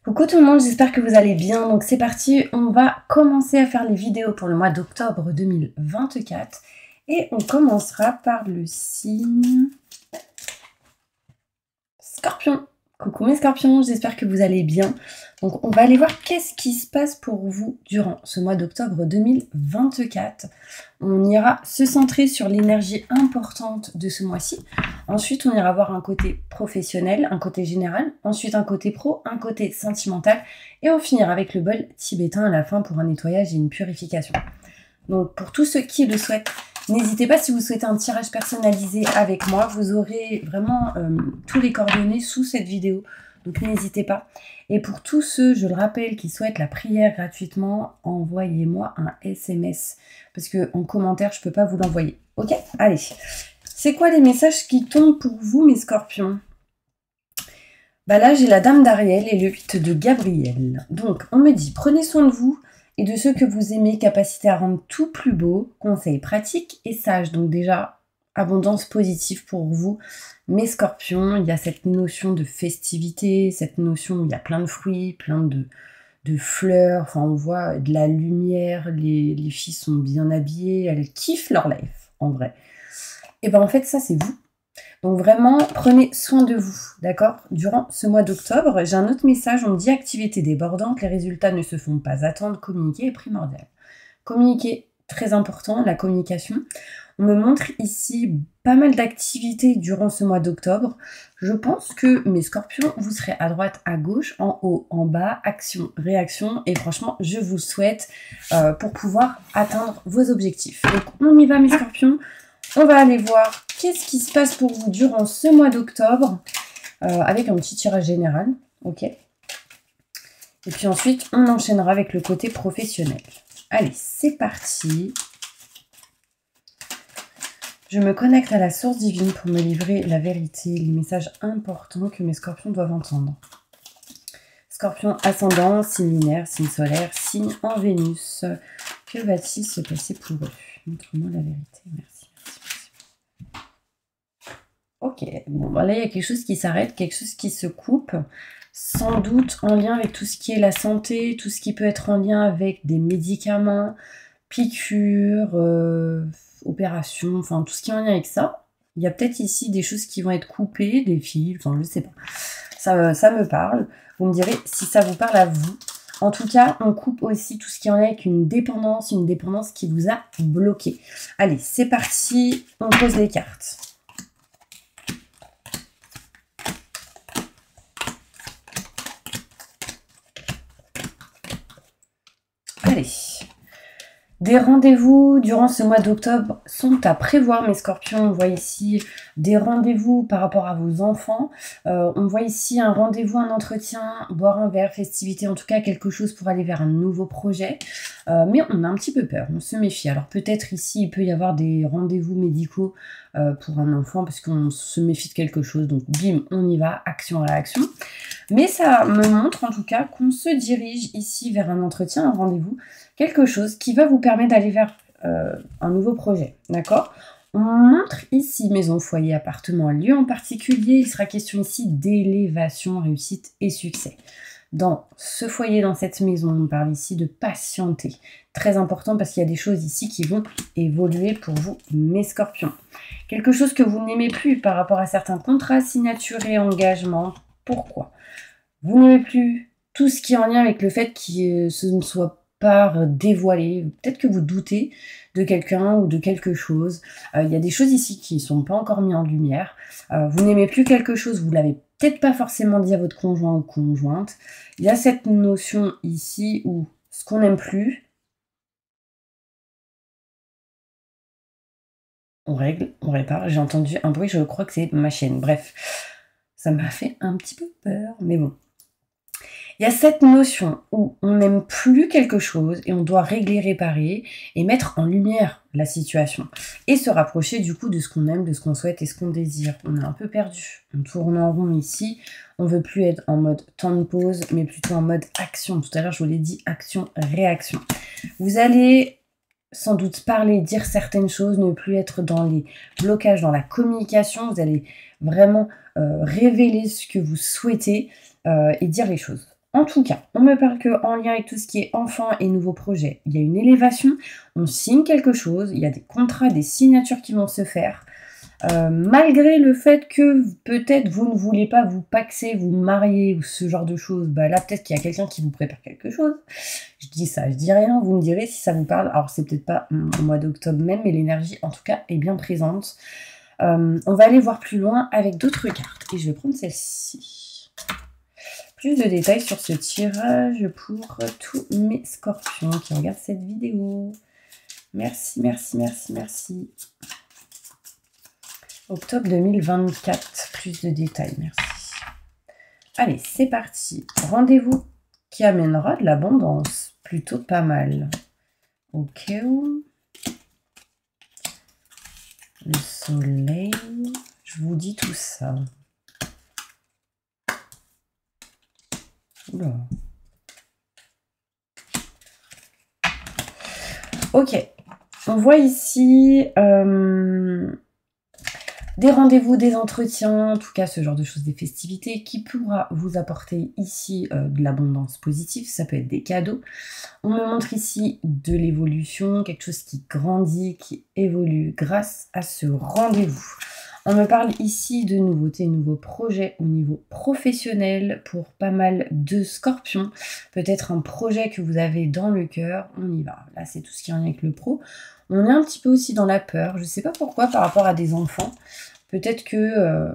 Coucou tout le monde, j'espère que vous allez bien. Donc c'est parti, on va commencer à faire les vidéos pour le mois d'octobre 2024. Et on commencera par le signe Scorpion. Coucou mes scorpions, j'espère que vous allez bien. Donc on va aller voir qu'est-ce qui se passe pour vous durant ce mois d'octobre 2024. On ira se centrer sur l'énergie importante de ce mois-ci. Ensuite, on ira voir un côté professionnel, un côté général. Ensuite, un côté pro, un côté sentimental. Et on finira avec le bol tibétain à la fin pour un nettoyage et une purification. Donc pour tous ceux qui le souhaitent, n'hésitez pas, si vous souhaitez un tirage personnalisé avec moi, vous aurez vraiment tous les coordonnées sous cette vidéo. Donc n'hésitez pas. Et pour tous ceux, je le rappelle, qui souhaitent la prière gratuitement, envoyez-moi un SMS. Parce qu'en commentaire, je ne peux pas vous l'envoyer. Ok? Allez. C'est quoi les messages qui tombent pour vous, mes scorpions? Bah là, j'ai la dame d'Ariel et le 8 de Gabriel. Donc, on me dit, prenez soin de vous et de ceux que vous aimez, capacité à rendre tout plus beau, conseils pratiques et sages. Donc déjà, abondance positive pour vous, mes scorpions. Il y a cette notion de festivité, cette notion où il y a plein de fruits, plein de fleurs. Enfin, on voit de la lumière, les filles sont bien habillées, elles kiffent leur life, en vrai. Et ben en fait, ça, c'est vous. Donc vraiment, prenez soin de vous, d'accord? Durant ce mois d'octobre, j'ai un autre message, on me dit activité débordante, les résultats ne se font pas attendre, communiquer est primordial. Communiquer, très important, la communication. On me montre ici pas mal d'activités durant ce mois d'octobre. Je pense que mes scorpions, vous serez à droite, à gauche, en haut, en bas, action, réaction. Et franchement, je vous souhaite pour pouvoir atteindre vos objectifs. Donc on y va mes scorpions. On va aller voir qu'est-ce qui se passe pour vous durant ce mois d'octobre avec un petit tirage général. Ok. Et puis ensuite, on enchaînera avec le côté professionnel. Allez, c'est parti. Je me connecte à la source divine pour me livrer la vérité, les messages importants que mes scorpions doivent entendre. Scorpion ascendant, signe lunaire, signe solaire, signe en Vénus. Que va-t-il se passer pour eux? Montre-moi la vérité, merci. Ok, bon, là, il y a quelque chose qui s'arrête, quelque chose qui se coupe, sans doute en lien avec tout ce qui est la santé, tout ce qui peut être en lien avec des médicaments, piqûres, opérations, enfin, tout ce qui est en lien avec ça. Il y a peut-être ici des choses qui vont être coupées, des fils, enfin, je sais pas. Ça me parle. Vous me direz si ça vous parle à vous. En tout cas, on coupe aussi tout ce qui est en lien avec une dépendance qui vous a bloqué. Allez, c'est parti, on pose les cartes. Allez, des rendez-vous durant ce mois d'octobre sont à prévoir, mes scorpions. On voit ici des rendez-vous par rapport à vos enfants. On voit ici un rendez-vous, un entretien, boire un verre, festivité, en tout cas quelque chose pour aller vers un nouveau projet. Mais on a un petit peu peur, on se méfie. Alors peut-être ici, il peut y avoir des rendez-vous médicaux pour un enfant parce qu'on se méfie de quelque chose. Donc bim, on y va, action à l'action. Mais ça me montre en tout cas qu'on se dirige ici vers un entretien, un rendez-vous, quelque chose qui va vous permettre d'aller vers un nouveau projet, d'accord? On montre ici maison, foyer, appartement, lieu en particulier. Il sera question ici d'élévation, réussite et succès. Dans ce foyer, dans cette maison, on parle ici de patienter. Très important parce qu'il y a des choses ici qui vont évoluer pour vous, mes scorpions. Quelque chose que vous n'aimez plus par rapport à certains contrats, signatures et engagements. Pourquoi? Vous n'aimez plus tout ce qui est en lien avec le fait que ce ne soit pas dévoilé. Peut-être que vous doutez de quelqu'un ou de quelque chose. Il y a des choses ici qui ne sont pas encore mises en lumière. Vous n'aimez plus quelque chose, vous ne l'avez peut-être pas forcément dit à votre conjoint ou conjointe. Il y a cette notion ici où ce qu'on n'aime plus, on règle, on répare. J'ai entendu un bruit, je crois que c'est ma chienne. Bref, ça m'a fait un petit peu peur, mais bon. Il y a cette notion où on n'aime plus quelque chose et on doit régler, réparer et mettre en lumière la situation. Et se rapprocher du coup de ce qu'on aime, de ce qu'on souhaite et ce qu'on désire. On est un peu perdu. On tourne en rond ici. On ne veut plus être en mode temps de pause, mais plutôt en mode action. Tout à l'heure, je vous l'ai dit, action, réaction. Vous allez sans doute parler, dire certaines choses, ne plus être dans les blocages, dans la communication. Vous allez vraiment révéler ce que vous souhaitez et dire les choses. En tout cas, on me parle qu'en lien avec tout ce qui est enfant et nouveaux projets, il y a une élévation, on signe quelque chose, il y a des contrats, des signatures qui vont se faire. Malgré le fait que peut-être vous ne voulez pas vous paxer, vous marier ou ce genre de choses, bah là peut-être qu'il y a quelqu'un qui vous prépare quelque chose. Je dis ça, je dis rien, vous me direz si ça vous parle. Alors c'est peut-être pas au mois d'octobre même, mais l'énergie en tout cas est bien présente. On va aller voir plus loin avec d'autres cartes et je vais prendre celle-ci. Plus de détails sur ce tirage pour tous mes scorpions qui regardent cette vidéo. Merci, merci, merci, merci. Octobre 2024, plus de détails, merci. Allez, c'est parti. Rendez-vous qui amènera de l'abondance, plutôt pas mal. Ok. Le soleil, je vous dis tout ça. Oula. Ok, on voit ici des rendez-vous, des entretiens, en tout cas ce genre de choses, des festivités qui pourra vous apporter ici de l'abondance positive, ça peut être des cadeaux. On me montre ici de l'évolution, quelque chose qui grandit, qui évolue grâce à ce rendez-vous. On me parle ici de nouveautés, nouveaux projets au niveau professionnel pour pas mal de scorpions. Peut-être un projet que vous avez dans le cœur, on y va. Là, c'est tout ce qui est en lien avec le pro. On est un petit peu aussi dans la peur. Je ne sais pas pourquoi par rapport à des enfants. Peut-être que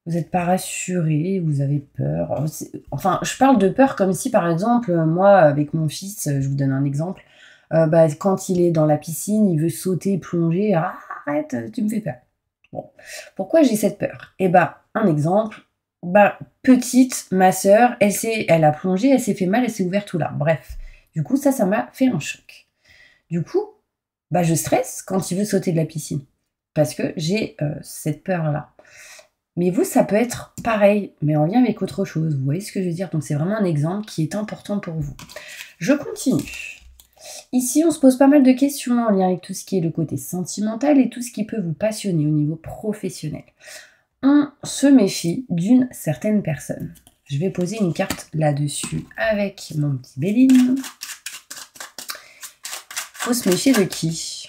vous n'êtes pas rassuré, vous avez peur. Enfin, je parle de peur comme si, par exemple, moi, avec mon fils, je vous donne un exemple, quand il est dans la piscine, il veut sauter, plonger. Ah, arrête, tu me fais peur. Bon, pourquoi j'ai cette peur? Eh ben, un exemple, petite, ma sœur, elle a plongé, elle s'est fait mal, elle s'est ouverte tout là. Bref, du coup, ça m'a fait un choc. Du coup, je stresse quand il veut sauter de la piscine, parce que j'ai cette peur-là. Mais vous, ça peut être pareil, mais en lien avec autre chose. Vous voyez ce que je veux dire? Donc, c'est vraiment un exemple qui est important pour vous. Je continue. Ici, on se pose pas mal de questions en lien avec tout ce qui est le côté sentimental et tout ce qui peut vous passionner au niveau professionnel. On se méfie d'une certaine personne. Je vais poser une carte là-dessus avec mon petit Béline. Faut se méfier de qui?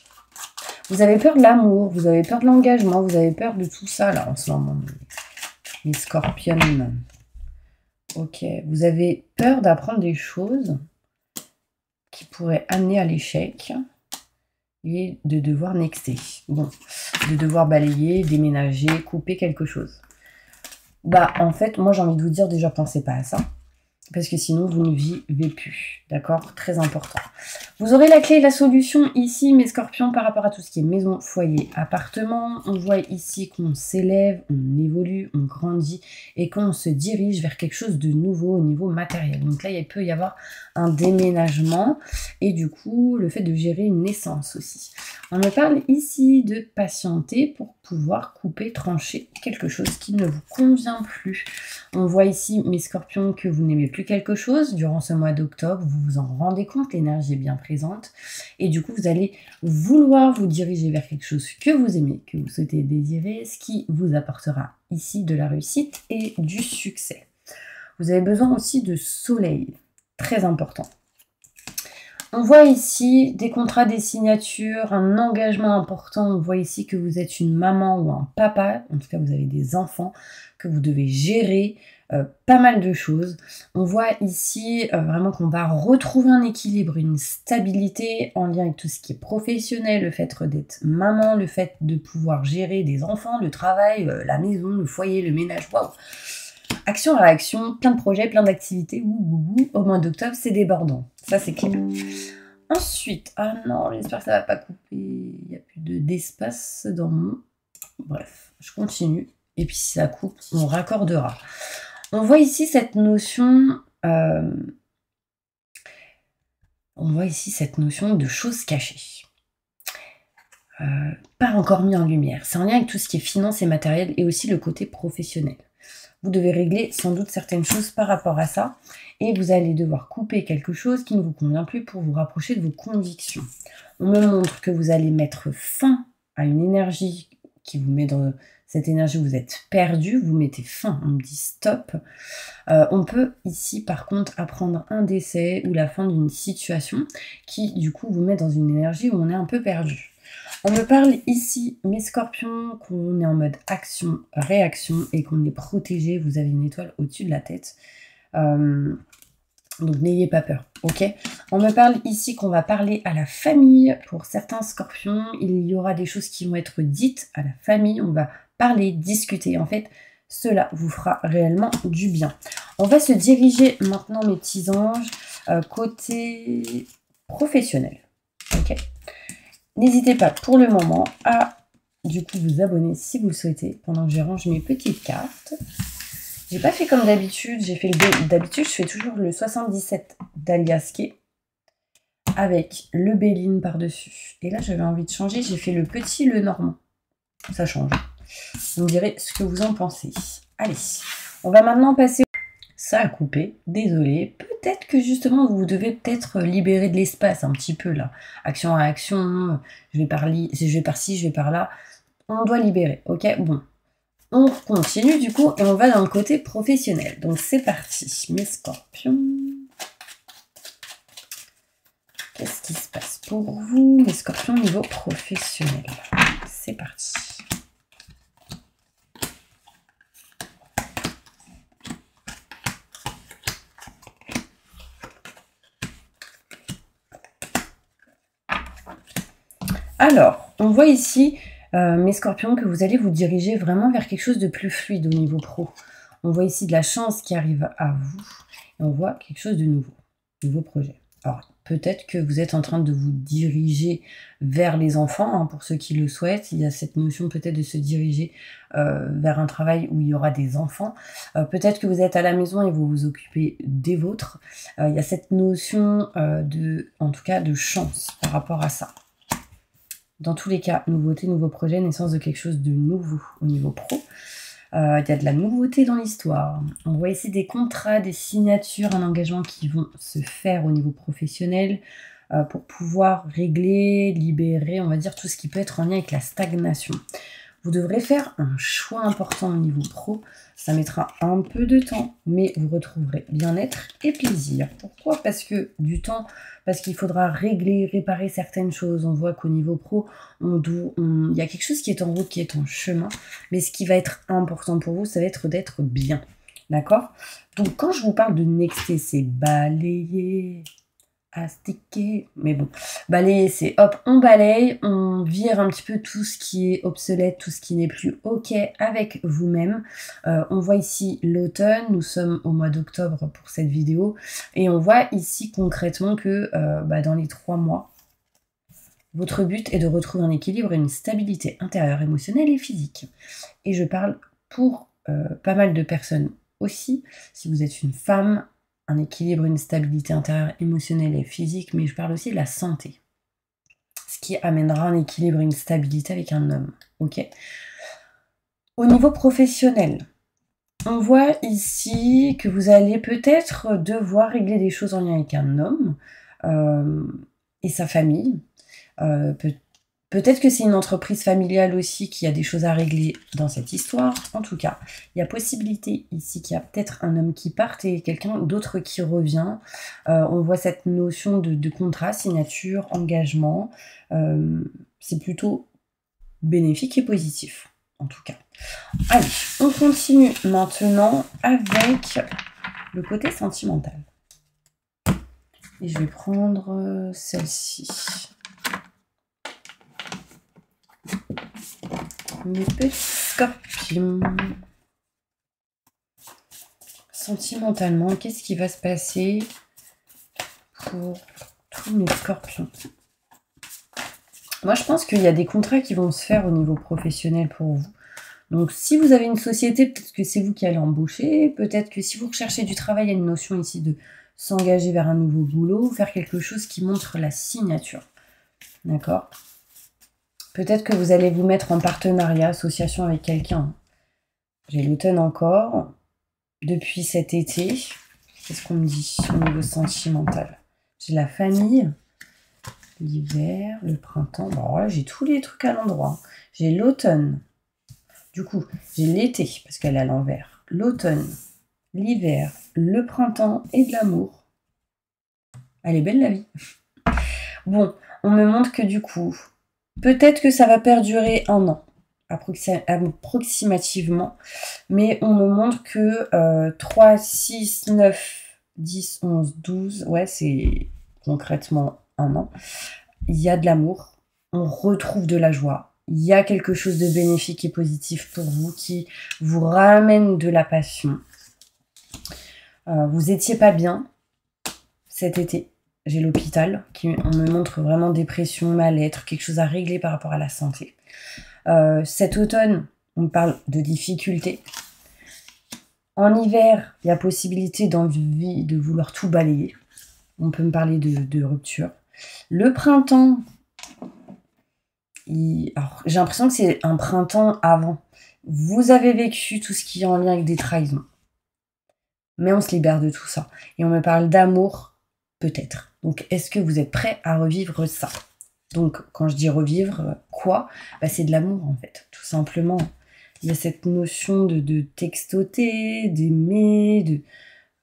Vous avez peur de l'amour, vous avez peur de l'engagement, vous avez peur de tout ça là en ce moment. Les scorpions. Ok, vous avez peur d'apprendre des choses qui pourrait amener à l'échec et de devoir nexter. Bon, de devoir balayer, déménager, couper quelque chose. En fait, moi j'ai envie de vous dire déjà, pensez pas à ça. Parce que sinon, vous ne vivez plus. D'accord? Très important. Vous aurez la clé et la solution ici, mes scorpions, par rapport à tout ce qui est maison, foyer, appartement. On voit ici qu'on s'élève, on évolue, on grandit et qu'on se dirige vers quelque chose de nouveau au niveau matériel. Donc là, il peut y avoir un déménagement et du coup, le fait de gérer une naissance aussi. On me parle ici de patienter pour pouvoir couper, trancher quelque chose qui ne vous convient plus. On voit ici, mes scorpions, que vous n'aimez plus quelque chose durant ce mois d'octobre. Vous vous en rendez compte, l'énergie est bien présente. Et du coup, vous allez vouloir vous diriger vers quelque chose que vous aimez, que vous souhaitez désirer, ce qui vous apportera ici de la réussite et du succès. Vous avez besoin aussi de soleil, très important. On voit ici des contrats, des signatures, un engagement important. On voit ici que vous êtes une maman ou un papa. En tout cas, vous avez des enfants que vous devez gérer. Pas mal de choses. On voit ici vraiment qu'on va retrouver un équilibre, une stabilité en lien avec tout ce qui est professionnel, le fait d'être maman, le fait de pouvoir gérer des enfants, le travail, la maison, le foyer, le ménage. Waouh! Action à action, plein de projets, plein d'activités. Au mois d'octobre, c'est débordant. Ça, c'est clair. Ensuite, ah non, j'espère que ça va pas couper. Il n'y a plus d'espace dans mon... Bref, je continue. Et puis, si ça coupe, on raccordera. On voit ici cette notion... de choses cachées. Pas encore mis en lumière. C'est en lien avec tout ce qui est finance et matériel et aussi le côté professionnel. Vous devez régler sans doute certaines choses par rapport à ça et vous allez devoir couper quelque chose qui ne vous convient plus pour vous rapprocher de vos convictions. On me montre que vous allez mettre fin à une énergie qui vous met dans cette énergie, vous êtes perdu, vous mettez fin, on me dit stop. On peut ici par contre apprendre un décès ou la fin d'une situation qui du coup vous met dans une énergie où on est un peu perdu. On me parle ici, mes scorpions, qu'on est en mode action, réaction et qu'on est protégé, vous avez une étoile au-dessus de la tête. Donc n'ayez pas peur, ok? On me parle ici qu'on va parler à la famille. Pour certains scorpions, il y aura des choses qui vont être dites à la famille. On va parler, discuter. En fait, cela vous fera réellement du bien. On va se diriger maintenant, mes petits anges, côté professionnel, ok? N'hésitez pas pour le moment à du coup vous abonner si vous le souhaitez pendant que je range mes petites cartes. J'ai pas fait comme d'habitude, d'habitude je fais toujours le 77 d'Aliasqué avec le Béline par-dessus. Et là j'avais envie de changer, j'ai fait le petit, le normand. Ça change. Vous me direz ce que vous en pensez. Allez, on va maintenant passer... Ça a coupé, désolé. Peut-être que justement vous devez peut-être libérer de l'espace un petit peu là. Action à action, je vais par-ci, je vais par-là. On doit libérer, ok? Bon. On continue du coup et on va dans le côté professionnel. Donc c'est parti, mes scorpions. Qu'est-ce qui se passe pour vous, mes scorpions, niveau professionnel? C'est parti. Alors, on voit ici, mes scorpions, que vous allez vous diriger vraiment vers quelque chose de plus fluide au niveau pro. On voit ici de la chance qui arrive à vous. Et on voit quelque chose de nouveau projet. Alors, peut-être que vous êtes en train de vous diriger vers les enfants, hein, pour ceux qui le souhaitent. Il y a cette notion peut-être de se diriger vers un travail où il y aura des enfants. Peut-être que vous êtes à la maison et vous vous occupez des vôtres. Il y a cette notion en tout cas, de chance par rapport à ça. Dans tous les cas, nouveauté, nouveau projet, naissance de quelque chose de nouveau au niveau pro. Il y a de la nouveauté dans l'histoire. On voit ici des contrats, des signatures, un engagement qui vont se faire au niveau professionnel pour pouvoir régler, libérer, on va dire, tout ce qui peut être en lien avec la stagnation. Vous devrez faire un choix important au niveau pro. Ça mettra un peu de temps, mais vous retrouverez bien-être et plaisir. Pourquoi? Parce que du temps, parce qu'il faudra régler, réparer certaines choses. On voit qu'au niveau pro, il y a quelque chose qui est en route, qui est en chemin. Mais ce qui va être important pour vous, ça va être d'être bien. D'accord? Donc quand je vous parle de nexter, c'est balayer, astiquer, mais bon, balayer c'est hop, on balaye, on vire un petit peu tout ce qui est obsolète, tout ce qui n'est plus ok avec vous-même. On voit ici l'automne, nous sommes au mois d'octobre pour cette vidéo, et on voit ici concrètement que dans les 3 mois, votre but est de retrouver un équilibre et une stabilité intérieure, émotionnelle et physique. Et je parle pour pas mal de personnes aussi, si vous êtes une femme, un équilibre, une stabilité intérieure, émotionnelle et physique, mais je parle aussi de la santé. Ce qui amènera un équilibre, une stabilité avec un homme. Ok. Au niveau professionnel, on voit ici que vous allez peut-être devoir régler des choses en lien avec un homme et sa famille. Peut-être que c'est une entreprise familiale aussi qui a des choses à régler dans cette histoire. En tout cas, il y a possibilité ici qu'il y a peut-être un homme qui parte et quelqu'un d'autre qui revient. On voit cette notion de contrat, signature, engagement. C'est plutôt bénéfique et positif, en tout cas. Allez, on continue maintenant avec le côté sentimental. Et je vais prendre celle-ci. Mes petits scorpions. Sentimentalement, qu'est-ce qui va se passer pour tous mes scorpions? Moi, je pense qu'il y a des contrats qui vont se faire au niveau professionnel pour vous. Donc, si vous avez une société, peut-être que c'est vous qui allez embaucher. Peut-être que si vous recherchez du travail, il y a une notion ici de s'engager vers un nouveau boulot, faire quelque chose qui montre la signature. D'accord? Peut-être que vous allez vous mettre en partenariat, association avec quelqu'un. J'ai l'automne encore. Depuis cet été, qu'est-ce qu'on me dit au niveau sentimental? J'ai la famille, l'hiver, le printemps. Bon, j'ai tous les trucs à l'endroit. J'ai l'automne, Du coup, j'ai l'été, parce qu'elle est à l'envers, l'automne, l'hiver, le printemps et de l'amour. Elle est belle la vie. Bon, on me montre que du coup, peut-être que ça va perdurer 1 an, approximativement, mais on me montre que 3, 6, 9, 10, 11, 12, ouais, c'est concrètement 1 an. Il y a de l'amour, on retrouve de la joie, il y a quelque chose de bénéfique et positif pour vous qui vous ramène de la passion. Vous étiez pas bien cet été. J'ai l'hôpital, on me montre vraiment dépression, mal-être, quelque chose à régler par rapport à la santé. Cet automne, on parle de difficultés. En hiver, il y a possibilité d'envie de vouloir tout balayer. On peut me parler de rupture. Le printemps, alors, j'ai l'impression que c'est un printemps avant. Vous avez vécu tout ce qui est en lien avec des trahisons. Mais on se libère de tout ça. Et on me parle d'amour, peut-être. Donc, est-ce que vous êtes prêts à revivre ça? Donc, quand je dis revivre, quoi? C'est de l'amour, en fait, tout simplement. Il y a cette notion de textoter, d'aimer,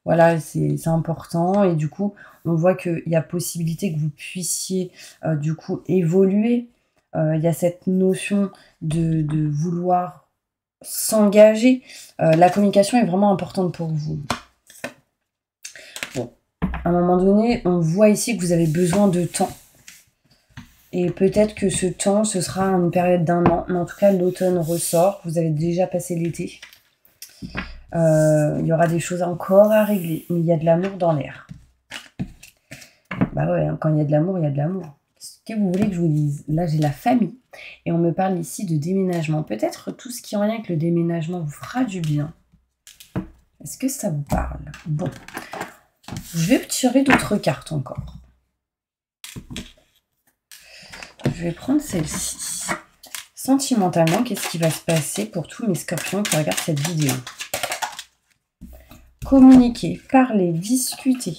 voilà, c'est important. Et du coup, on voit qu'il y a possibilité que vous puissiez, du coup, évoluer. Il y a cette notion de vouloir s'engager. La communication est vraiment importante pour vous. Bon, à un moment donné, on voit ici que vous avez besoin de temps. Et peut-être que ce temps, ce sera une période d'1 an. Mais en tout cas, l'automne ressort. Vous avez déjà passé l'été. Il y aura des choses encore à régler. Mais il y a de l'amour dans l'air. Bah ouais, quand il y a de l'amour, il y a de l'amour. Qu'est-ce que vous voulez que je vous dise? Là, j'ai la famille. Et on me parle ici de déménagement. Peut-être tout ce qui est en lien avec le déménagement vous fera du bien. Est-ce que ça vous parle? Bon. Je vais tirer d'autres cartes encore. Je vais prendre celle-ci. Sentimentalement, qu'est-ce qui va se passer pour tous mes scorpions qui regardent cette vidéo? Communiquer, parler, discuter.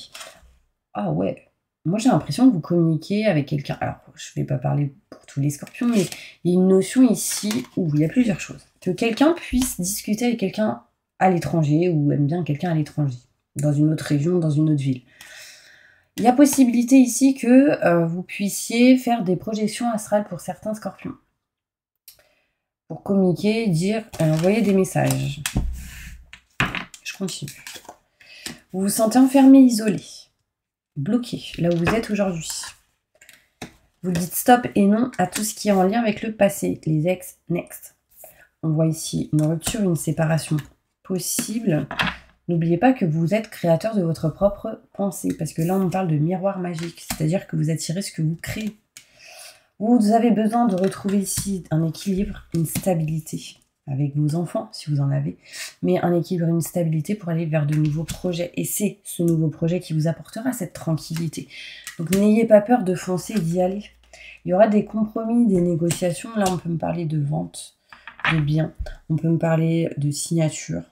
Ah ouais, moi j'ai l'impression que vous communiquez avec quelqu'un. Alors, je ne vais pas parler pour tous les scorpions, mais il y a une notion ici où il y a plusieurs choses. Que quelqu'un puisse discuter avec quelqu'un à l'étranger ou aime bien quelqu'un à l'étranger, dans une autre région, dans une autre ville. Il y a possibilité ici que vous puissiez faire des projections astrales pour certains scorpions. Pour communiquer, dire, envoyer des messages. Je continue. Vous vous sentez enfermé, isolé, bloqué, là où vous êtes aujourd'hui. Vous dites stop et non à tout ce qui est en lien avec le passé, les ex, next. On voit ici une rupture, une séparation possible. N'oubliez pas que vous êtes créateur de votre propre pensée, parce que là, on parle de miroir magique, c'est-à-dire que vous attirez ce que vous créez. Vous avez besoin de retrouver ici un équilibre, une stabilité avec vos enfants, si vous en avez, mais un équilibre, une stabilité pour aller vers de nouveaux projets. Et c'est ce nouveau projet qui vous apportera cette tranquillité. Donc, n'ayez pas peur de foncer et d'y aller. Il y aura des compromis, des négociations. Là, on peut me parler de vente, de biens. On peut me parler de signature.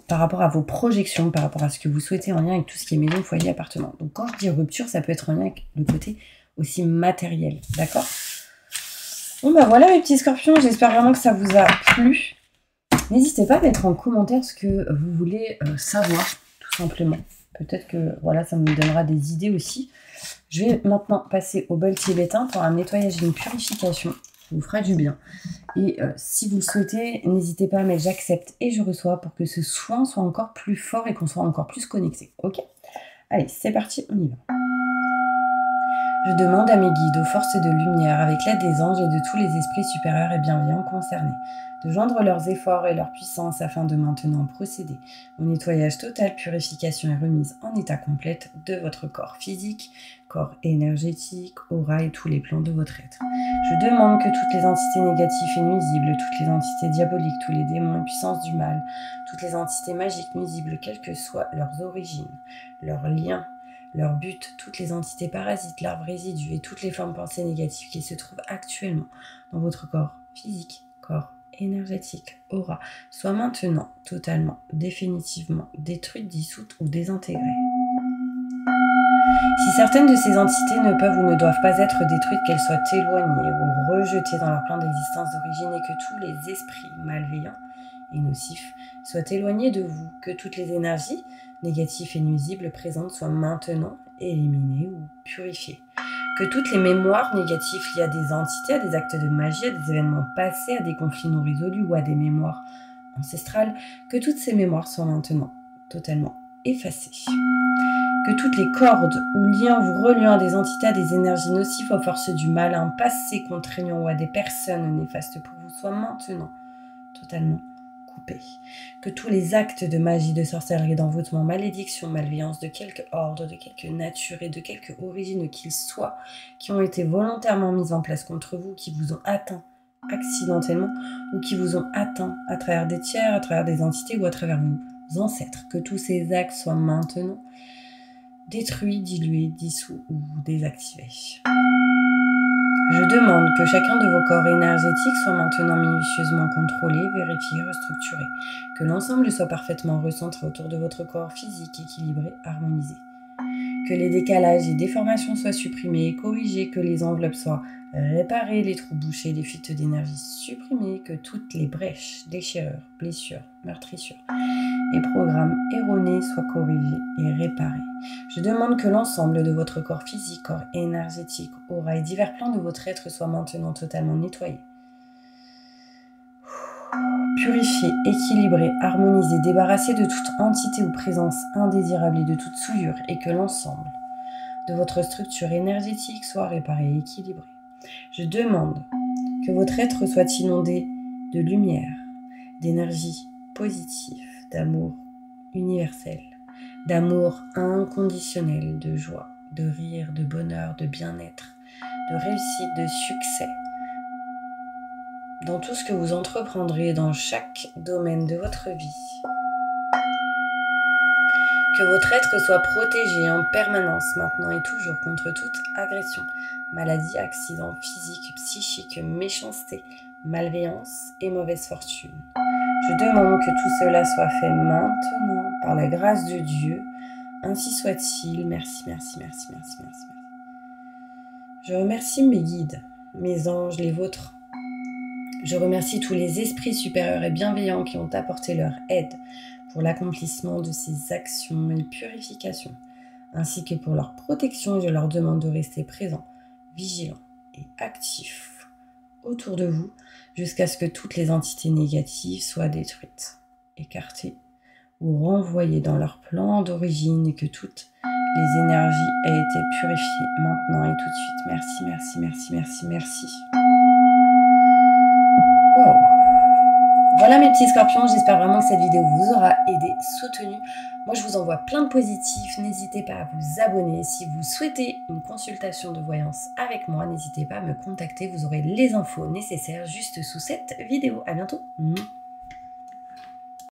Par rapport à vos projections, par rapport à ce que vous souhaitez en lien avec tout ce qui est maison, foyer, appartement. Donc quand je dis rupture, ça peut être en lien avec le côté aussi matériel, d'accord? Bon bah voilà mes petits scorpions, j'espère vraiment que ça vous a plu. N'hésitez pas à mettre en commentaire ce que vous voulez savoir, tout simplement. Peut-être que voilà, ça me donnera des idées aussi. Je vais maintenant passer au bol tibétain pour un nettoyage et une purification. Ça vous fera du bien. Et si vous le souhaitez, n'hésitez pas à mettre j'accepte et je reçois pour que ce soin soit encore plus fort et qu'on soit encore plus connecté. Ok? Allez, c'est parti, on y va. Je demande à mes guides, aux forces de lumière, avec l'aide des anges et de tous les esprits supérieurs et bienveillants concernés, de joindre leurs efforts et leur puissance afin de maintenant procéder au nettoyage total, purification et remise en état complète de votre corps physique, corps énergétique, aura et tous les plans de votre être. Je demande que toutes les entités négatives et nuisibles, toutes les entités diaboliques, tous les démons et puissances du mal, toutes les entités magiques nuisibles, quelles que soient leurs origines, leurs liens, leur but, toutes les entités parasites, larves résidus et toutes les formes pensées négatives qui se trouvent actuellement dans votre corps physique, corps énergétique, aura, soient maintenant totalement, définitivement détruites, dissoutes ou désintégrées. Si Si certaines de ces entités ne peuvent ou ne doivent pas être détruites, qu'elles soient éloignées ou rejetées dans leur plan d'existence d'origine et que tous les esprits malveillants et nocifs soient éloignés de vous, que toutes les énergies négatives et nuisibles présentes soient maintenant éliminées ou purifiées, que toutes les mémoires négatives liées à des entités, à des actes de magie, à des événements passés, à des conflits non résolus ou à des mémoires ancestrales, que toutes ces mémoires soient maintenant totalement effacées. Que toutes les cordes ou liens vous reliant à des entités, à des énergies nocives, aux forces du mal, à un passé contraignant ou à des personnes néfastes pour vous soient maintenant totalement coupés. Que tous les actes de magie, de sorcellerie, d'envoûtement, malédiction, malveillance, de quelque ordre, de quelque nature et de quelque origine qu'ils soient, qui ont été volontairement mis en place contre vous, qui vous ont atteint accidentellement ou qui vous ont atteint à travers des tiers, à travers des entités ou à travers vos ancêtres, que tous ces actes soient maintenant détruits, dilués, dissous ou désactivés. Je demande que chacun de vos corps énergétiques soit maintenant minutieusement contrôlé, vérifié, restructuré, que l'ensemble soit parfaitement recentré autour de votre corps physique, équilibré, harmonisé, que les décalages et déformations soient supprimés et corrigés, que les enveloppes soient réparées, les trous bouchés, les fuites d'énergie supprimées, que toutes les brèches, déchirures, blessures, meurtrissures et programmes erronés soient corrigés et réparés. Je demande que l'ensemble de votre corps physique, corps énergétique, aura et divers plans de votre être soient maintenant totalement nettoyés. Purifié, équilibré, harmonisé, débarrassé de toute entité ou présence indésirable et de toute souillure, et que l'ensemble de votre structure énergétique soit réparé et équilibré. Je demande que votre être soit inondé de lumière, d'énergie positive, d'amour universel, d'amour inconditionnel, de joie, de rire, de bonheur, de bien-être, de réussite, de succès, dans tout ce que vous entreprendrez dans chaque domaine de votre vie. Que votre être soit protégé en permanence, maintenant et toujours, contre toute agression, maladie, accident physique, psychique, méchanceté, malveillance et mauvaise fortune. Je demande que tout cela soit fait maintenant, par la grâce de Dieu. Ainsi soit-il. Merci, merci, merci, merci, merci. Je remercie mes guides, mes anges, les vôtres. Je remercie tous les esprits supérieurs et bienveillants qui ont apporté leur aide pour l'accomplissement de ces actions et purifications, ainsi que pour leur protection. Je leur demande de rester présents, vigilants et actifs autour de vous jusqu'à ce que toutes les entités négatives soient détruites, écartées ou renvoyées dans leur plan d'origine et que toutes les énergies aient été purifiées maintenant et tout de suite. Merci, merci, merci, merci, merci. Wow. Voilà mes petits scorpions, j'espère vraiment que cette vidéo vous aura aidé, soutenu. Moi je vous envoie plein de positifs, n'hésitez pas à vous abonner. Si vous souhaitez une consultation de voyance avec moi, n'hésitez pas à me contacter, vous aurez les infos nécessaires juste sous cette vidéo. À bientôt.